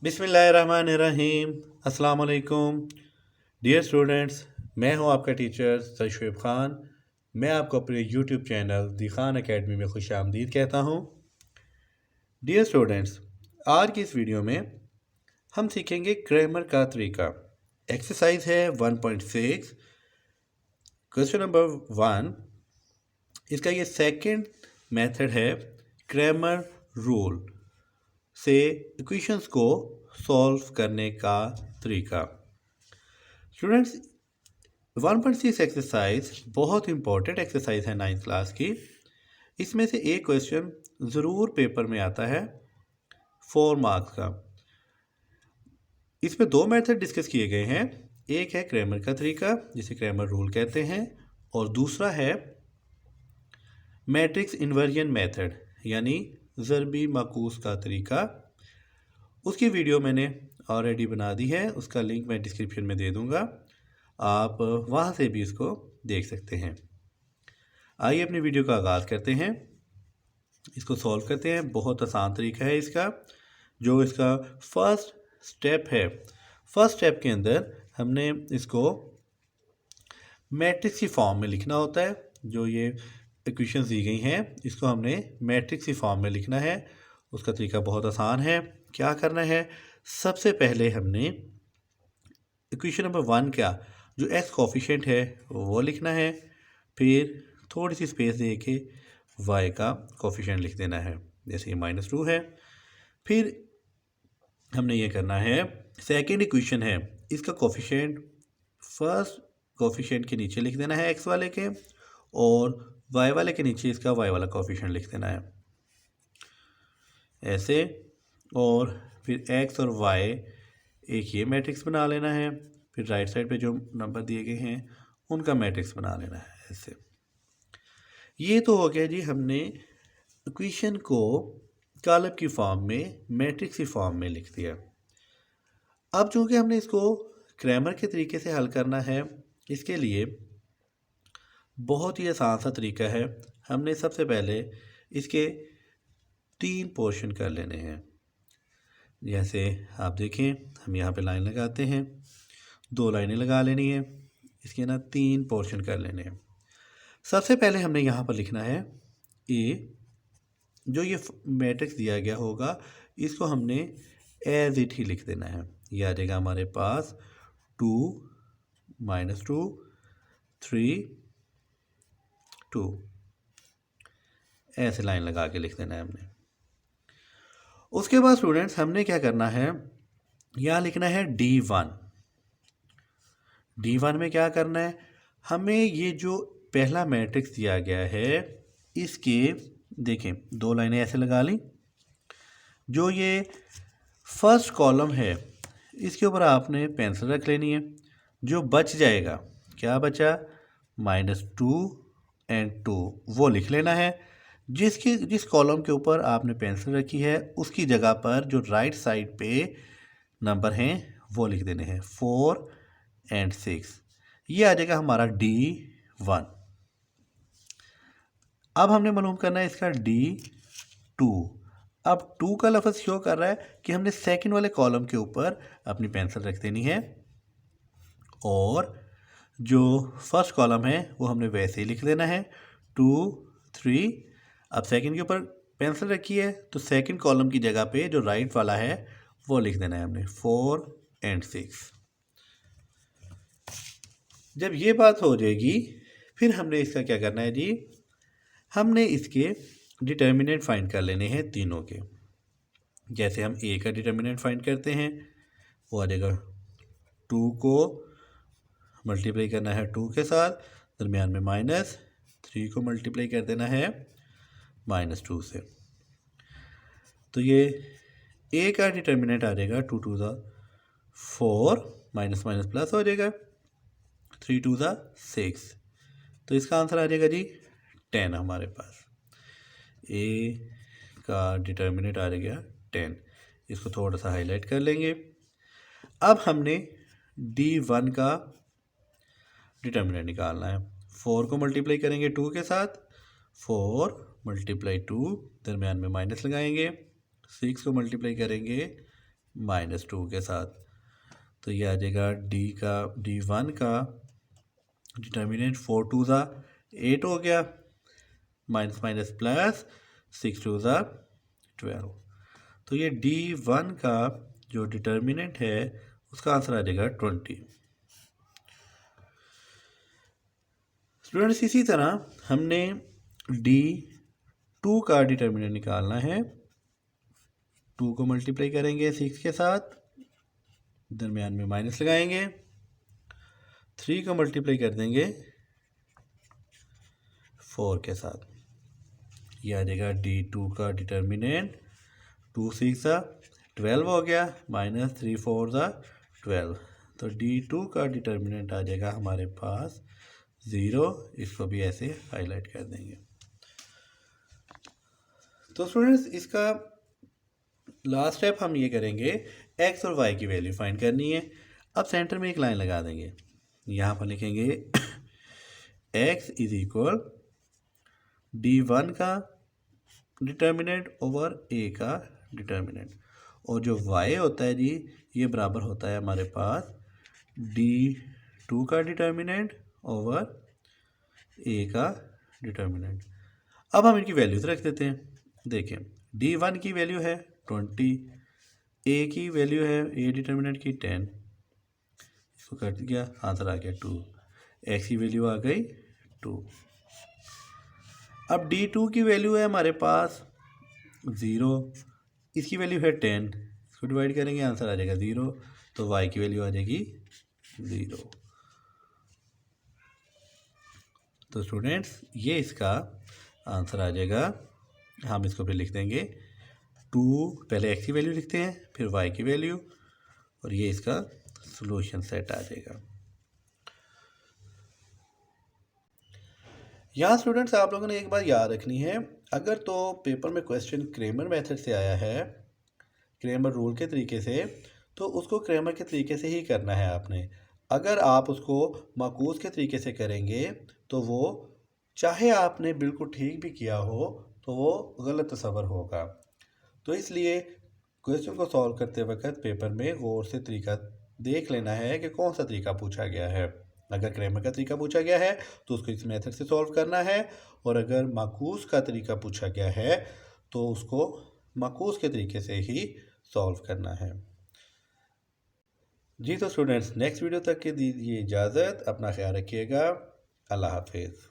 बिस्मिल्लाहिर्रहमानिर्रहीम। अस्सलाम वालेकुम डियर स्टूडेंट्स, मैं हूं आपका टीचर सर शुएब ख़ान। मैं आपको अपने यूट्यूब चैनल दी ख़ान एकेडमी में खुश आमदीद कहता हूं। डियर स्टूडेंट्स, आज की इस वीडियो में हम सीखेंगे ग्रामर का तरीका। एक्सरसाइज है 1.6, क्वेश्चन नंबर 1। इसका ये सेकंड मेथड है ग्रामर रूल से इक्वेशंस को सॉल्व करने का तरीका। स्टूडेंट्स, 1.6 एक्सरसाइज बहुत इंपॉर्टेंट एक्सरसाइज है 9th क्लास की। इसमें से एक क्वेश्चन ज़रूर पेपर में आता है 4 मार्क्स का। इसमें दो मेथड डिस्कस किए गए हैं। एक है ग्रामर का तरीका जिसे ग्रामर रूल कहते हैं, और दूसरा है मैट्रिक्स इन्वर्जन मेथड यानी ज़रबी माकूस का तरीका। उसकी वीडियो मैंने ऑलरेडी बना दी है, उसका लिंक मैं डिस्क्रिप्शन में दे दूंगा, आप वहाँ से भी इसको देख सकते हैं। आइए अपनी वीडियो का आगाज़ करते हैं, इसको सॉल्व करते हैं। बहुत आसान तरीका है इसका। जो इसका फर्स्ट स्टेप है, फर्स्ट स्टेप के अंदर हमने इसको मैट्रिक्स की फॉर्म में लिखना होता है। जो ये इक्वेशंस दी गई हैं इसको हमने मैट्रिक्स की फॉर्म में लिखना है। उसका तरीका बहुत आसान है। क्या करना है, सबसे पहले हमने इक्वेशन नंबर 1 का जो एक्स कोफिशिएंट है वो लिखना है, फिर थोड़ी सी स्पेस दे के वाई का कोफिशिएंट लिख देना है। जैसे ये -2 है। फिर हमने ये करना है, सेकेंड इक्वेशन है, इसका कोफिशिएंट फर्स्ट कोफिशिएंट के नीचे लिख देना है एक्स वाले के, और वाई वाले के नीचे इसका वाई वाला कोफिशिएंट लिख देना है ऐसे। और फिर एक्स और वाई एक ये मैट्रिक्स बना लेना है। फिर राइट साइड पे जो नंबर दिए गए हैं उनका मैट्रिक्स बना लेना है ऐसे। ये तो हो गया जी, हमने इक्वेशन को कॉलम की फॉर्म में मैट्रिक्स की फॉर्म में लिख दिया। अब चूंकि हमने इसको ग्रामर के तरीके से हल करना है, इसके लिए बहुत ही आसान सा तरीका है। हमने सबसे पहले इसके 3 पोर्शन कर लेने हैं। जैसे आप देखें, हम यहाँ पे लाइन लगाते हैं, 2 लाइनें लगा लेनी है, इसके ना 3 पोर्शन कर लेने हैं। सबसे पहले हमने यहाँ पर लिखना है ए, जो ये मैट्रिक्स दिया गया होगा इसको हमने एज इट ही लिख देना है। ये आ जाएगा हमारे पास 2 -2 3 2, ऐसे लाइन लगा के लिख देना है हमने। उसके बाद स्टूडेंट्स हमने क्या करना है, यहाँ लिखना है D1। D1 में क्या करना है, हमें ये जो पहला मैट्रिक्स दिया गया है इसके देखें 2 लाइनें ऐसे लगा ली। जो ये फर्स्ट कॉलम है इसके ऊपर आपने पेंसिल रख लेनी है। जो बच जाएगा, क्या बचा, -2 और 2, वो लिख लेना है। जिस कॉलम के ऊपर आपने पेंसिल रखी है उसकी जगह पर जो राइट साइड पे नंबर हैं वो लिख देने हैं, 4 और 6। ये आ जाएगा हमारा D1। अब हमने मालूम करना है इसका D2। अब 2 का लफ्ज़ शो कर रहा है कि हमने सेकंड वाले कॉलम के ऊपर अपनी पेंसिल रख देनी है, और जो फर्स्ट कॉलम है वो हमने वैसे ही लिख देना है 2 3। अब सेकंड के ऊपर पेंसिल रखी है तो सेकंड कॉलम की जगह पे जो राइट वाला है वो लिख देना है हमने 4 और 6। जब ये बात हो जाएगी फिर हमने इसका क्या करना है जी, हमने इसके डिटर्मिनेंट फाइंड कर लेने हैं तीनों के। जैसे हम ए का डिटर्मिनेंट फाइंड करते हैं, वो आ जाएगा 2 को मल्टीप्लाई करना है 2 के साथ, दरमियान में -3 को मल्टीप्लाई कर देना है -2 से। तो ये ए का डिटर्मिनेंट आ जाएगा 2 2 4, माइनस माइनस प्लस हो जाएगा 3 2 6। तो इसका आंसर आ जाएगा जी 10 हमारे पास। ए का डिटर्मिनेंट आ जाएगा 10। इसको थोड़ा सा हाईलाइट कर लेंगे। अब हमने D1 का डिटर्मिनेंट निकालना है। 4 को मल्टीप्लाई करेंगे 2 के साथ, 4 मल्टीप्लाई 2, दरमियान में माइनस लगाएंगे, 6 को मल्टीप्लाई करेंगे -2 के साथ, तो ये आ जाएगा D1 का डिटर्मिनेंट 4 2 ज़ा 8 हो गया, माइनस माइनस प्लस 6 2 ज़ा 12, तो ये D1 का जो डिटर्मिनेंट है उसका आंसर आ जाएगा 20। स्टूडेंट्स इसी तरह हमने D2 का डिटर्मिनेंट निकालना है। 2 को मल्टीप्लाई करेंगे 6 के साथ, दरमियान में माइनस लगाएंगे, 3 को मल्टीप्लाई कर देंगे 4 के साथ, ये आ जाएगा D2 का डिटर्मिनेंट 2 6 12 हो गया, माइनस 3 4 12, तो D2 का डिटर्मिनेंट आ जाएगा हमारे पास 0। इसको भी ऐसे हाईलाइट कर देंगे। तो स्टूडेंट्स इसका लास्ट स्टेप हम ये करेंगे, x और y की वैल्यू फाइंड करनी है। अब सेंटर में एक लाइन लगा देंगे, यहाँ पर लिखेंगे x इज इक्वल D1 का डिटर्मिनेंट ओवर a का डिटर्मिनेंट, और जो y होता है जी ये बराबर होता है हमारे पास D2 का डिटर्मिनेंट ओवर a का डिटर्मिनेंट। अब हम इनकी वैल्यूज रख देते हैं। देखें, D1 की वैल्यू है 20, a की वैल्यू है a डिटर्मिनेंट की 10, इसको कट गया, आंसर आ गया 2, x की वैल्यू आ गई 2। अब D2 की वैल्यू है हमारे पास 0, इसकी वैल्यू है 10, इसको डिवाइड करेंगे आंसर आ जाएगा 0, तो y की वैल्यू आ जाएगी 0। तो स्टूडेंट्स ये इसका आंसर आ जाएगा। हम इसको फिर लिख देंगे 2, पहले x की वैल्यू लिखते हैं, फिर y की वैल्यू, और ये इसका सॉल्यूशन सेट आ जाएगा। यहाँ स्टूडेंट्स आप लोगों ने एक बात याद रखनी है, अगर तो पेपर में क्वेश्चन क्रेमर मेथड से आया है, क्रेमर रूल के तरीके से, तो उसको क्रेमर के तरीके से ही करना है आपने। अगर आप उसको माकूस के तरीके से करेंगे तो वो चाहे आपने बिल्कुल ठीक भी किया हो तो वो गलत तस्वर होगा। तो इसलिए क्वेश्चन को सॉल्व करते वक्त पेपर में गौर से तरीका देख लेना है कि कौन सा तरीका पूछा गया है। अगर क्रेमर का तरीका पूछा गया है तो उसको इस मेथड से सॉल्व करना है, और अगर माकूस का तरीका पूछा गया है तो उसको माकूस के तरीके से ही सॉल्व करना है। जी तो स्टूडेंट्स, नेक्स्ट वीडियो तक के दीजिए इजाज़त, अपना ख्याल रखिएगा, अल्लाह हाफिज़।